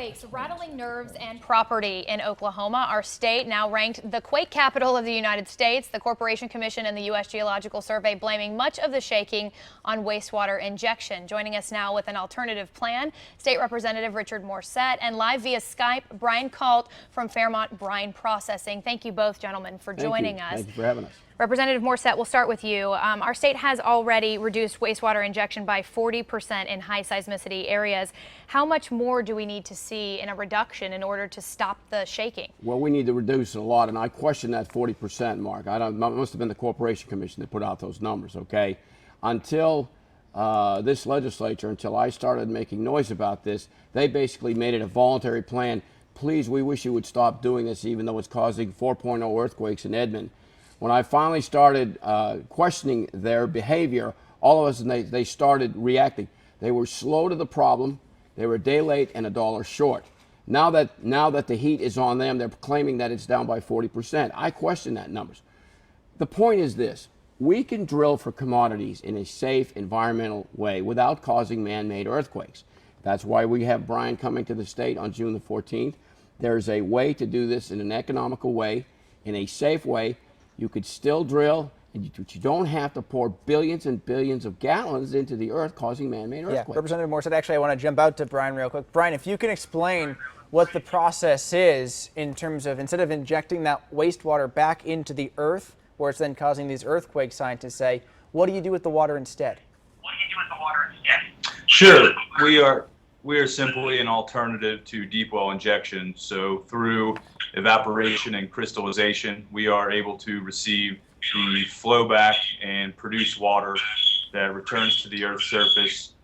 earthquakes rattling nerves and property in Oklahoma, our state now ranked the quake capital of the United States. The Corporation Commission and the U.S. Geological Survey blaming much of the shaking on wastewater injection. Joining us now with an alternative plan, State Representative Richard Morset, and live via Skype, Brian Kalt from Fairmont Brine Processing. Thank you both, gentlemen, for joining us. Thank you for having us. Representative Morset, we'll start with you. Our state has already reduced wastewater injection by 40% in high seismicity areas. How much more do we need to see in a reduction in order to stop the shaking? Well, we need to reduce it a lot, and I question that 40% mark. It must have been the Corporation Commission that put out those numbers, okay? Until this legislature, until I started making noise about this, they basically made it a voluntary plan. Please, we wish you would stop doing this, even though it's causing 4.0 earthquakes in Edmond. When I finally started questioning their behavior, all of a sudden they started reacting. They were slow to the problem. They were a day late and $1 short. Now that the heat is on them, they're claiming that it's down by 40%. I question that numbers. The point is this: we can drill for commodities in a safe, environmental way without causing man-made earthquakes. That's why we have Brian coming to the state on June the 14th. There's a way to do this in an economical way, in a safe way. You could still drill, but you don't have to pour billions and billions of gallons into the earth, causing man-made earthquakes. Yeah, Representative Morset, actually, I want to jump out to Brian real quick. Brian, if you can explain what the process is in terms of, instead of injecting that wastewater back into the earth, where it's then causing these earthquakes, scientists say, what do you do with the water instead? Sure. We are simply an alternative to deep well injection. So through evaporation and crystallization, we are able to receive the flow back and produce water that returns to the Earth's surface.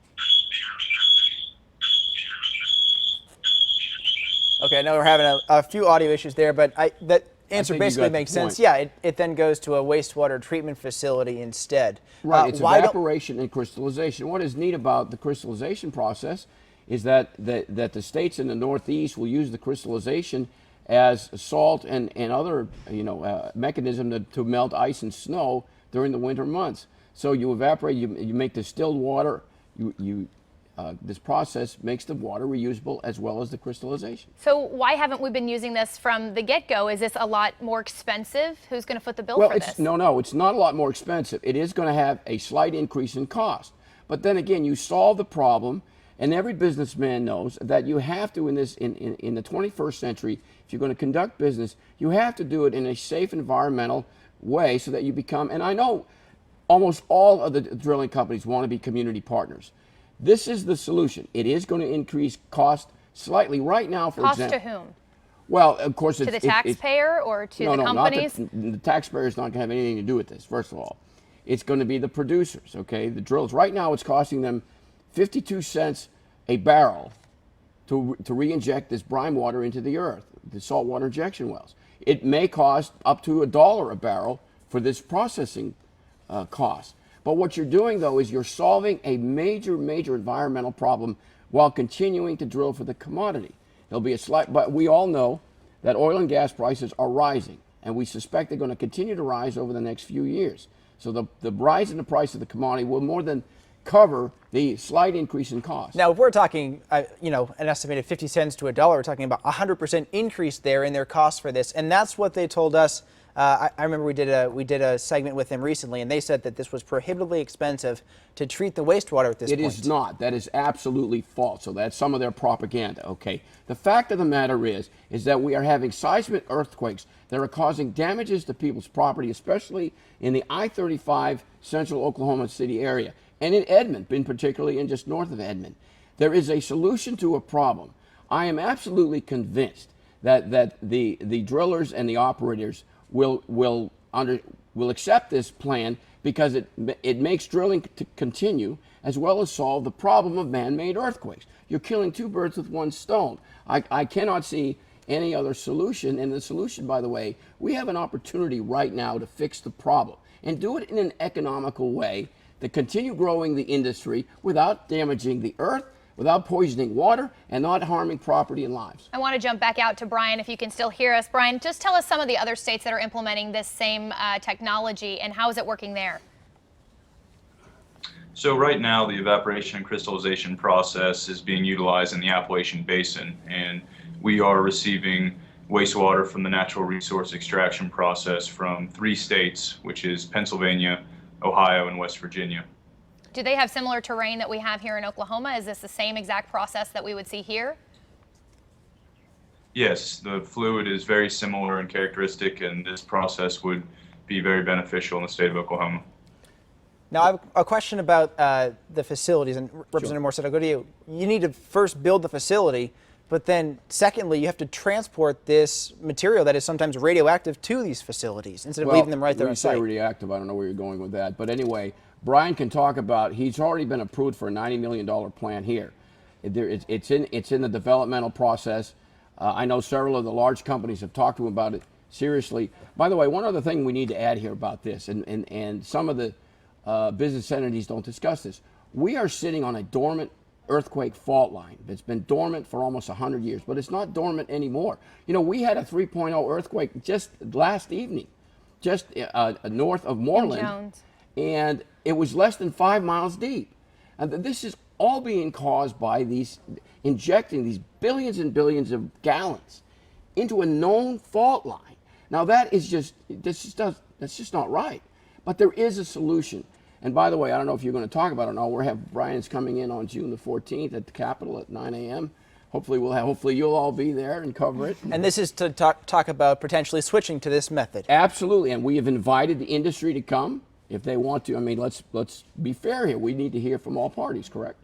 Okay, I know we're having a few audio issues there, but that answer basically makes sense. Yeah, it then goes to a wastewater treatment facility instead. Right, it's evaporation and crystallization. What is neat about the crystallization process is that the states in the Northeast will use the crystallization as salt and other mechanism to melt ice and snow during the winter months. So you evaporate, you make distilled water. This process makes the water reusable as well as the crystallization. So why haven't we been using this from the get-go? Is this a lot more expensive? Who's going to foot the bill for this? No, it's not a lot more expensive. It is going to have a slight increase in cost. But then again, you solve the problem. And every businessman knows that you have to, in the 21st century, if you're going to conduct business, you have to do it in a safe environmental way so that you become, and I know almost all of the drilling companies want to be community partners. This is the solution. It is going to increase cost slightly right now, for example. Cost to whom? Well, of course, to the taxpayer or to the companies? The taxpayer is not going to have anything to do with this, first of all. It's going to be the producers, okay? The drills. Right now, it's costing them 52 cents a barrel to re-inject this brine water into the earth, the saltwater injection wells. It may cost up to $1 a barrel for this processing cost. But what you're doing, though, is you're solving a major environmental problem while continuing to drill for the commodity. There'll be a slight, but we all know that oil and gas prices are rising, and we suspect they're going to continue to rise over the next few years. So the rise in the price of the commodity will more than cover the slight increase in cost. Now, if we're talking, an estimated 50 cents to $1, we're talking about 100% increase there in their cost for this, and that's what they told us. I remember we did a segment with them recently, and they said that this was prohibitively expensive to treat the wastewater at this point. It is not. That is absolutely false. So that's some of their propaganda. Okay. The fact of the matter is that we are having seismic earthquakes that are causing damages to people's property, especially in the I-35 central Oklahoma City area. And in Edmond, been particularly in just north of Edmond. There is a solution to a problem. I am absolutely convinced that the drillers and the operators will accept this plan because it makes drilling to continue as well as solve the problem of man-made earthquakes. You're killing two birds with one stone. I cannot see any other solution. And the solution, by the way, we have an opportunity right now to fix the problem and do it in an economical way to continue growing the industry without damaging the earth, without poisoning water, and not harming property and lives. I want to jump back out to Brian, if you can still hear us. Brian, just tell us some of the other states that are implementing this same technology, and how is it working there? So right now, the evaporation and crystallization process is being utilized in the Appalachian Basin, and we are receiving wastewater from the natural resource extraction process from 3 states, which is Pennsylvania, Ohio, and West Virginia. Do they have similar terrain that we have here in Oklahoma? Is this the same exact process that we would see here? Yes, the fluid is very similar in characteristic, and this process would be very beneficial in the state of Oklahoma. Now, I have a question about the facilities, and Representative Morissette, I'll go to you. You need to first build the facility, but then secondly, you have to transport this material that is sometimes radioactive to these facilities instead of leaving them right there when on you say site. radioactive, I don't know where you're going with that. But anyway, Brian can talk about, he's already been approved for a $90 million plan here. It's in the developmental process. I know several of the large companies have talked to him about it seriously. By the way, one other thing we need to add here about this, and some of the business entities don't discuss this. We are sitting on a dormant earthquake fault line that's been dormant for almost 100 years, but it's not dormant anymore. You know, we had a 3.0 earthquake just last evening, just north of Moreland, Jones. and it was less than 5 miles deep. And this is all being caused by these injecting these billions and billions of gallons into a known fault line. Now that's just not right. But there is a solution. And by the way, I don't know if you're going to talk about it or not. We have Brian's coming in on June the 14th at the Capitol at 9 a.m. Hopefully you'll all be there and cover it. And this is to talk about potentially switching to this method. Absolutely, and we have invited the industry to come if they want to. I mean, let's be fair here. We need to hear from all parties, correct?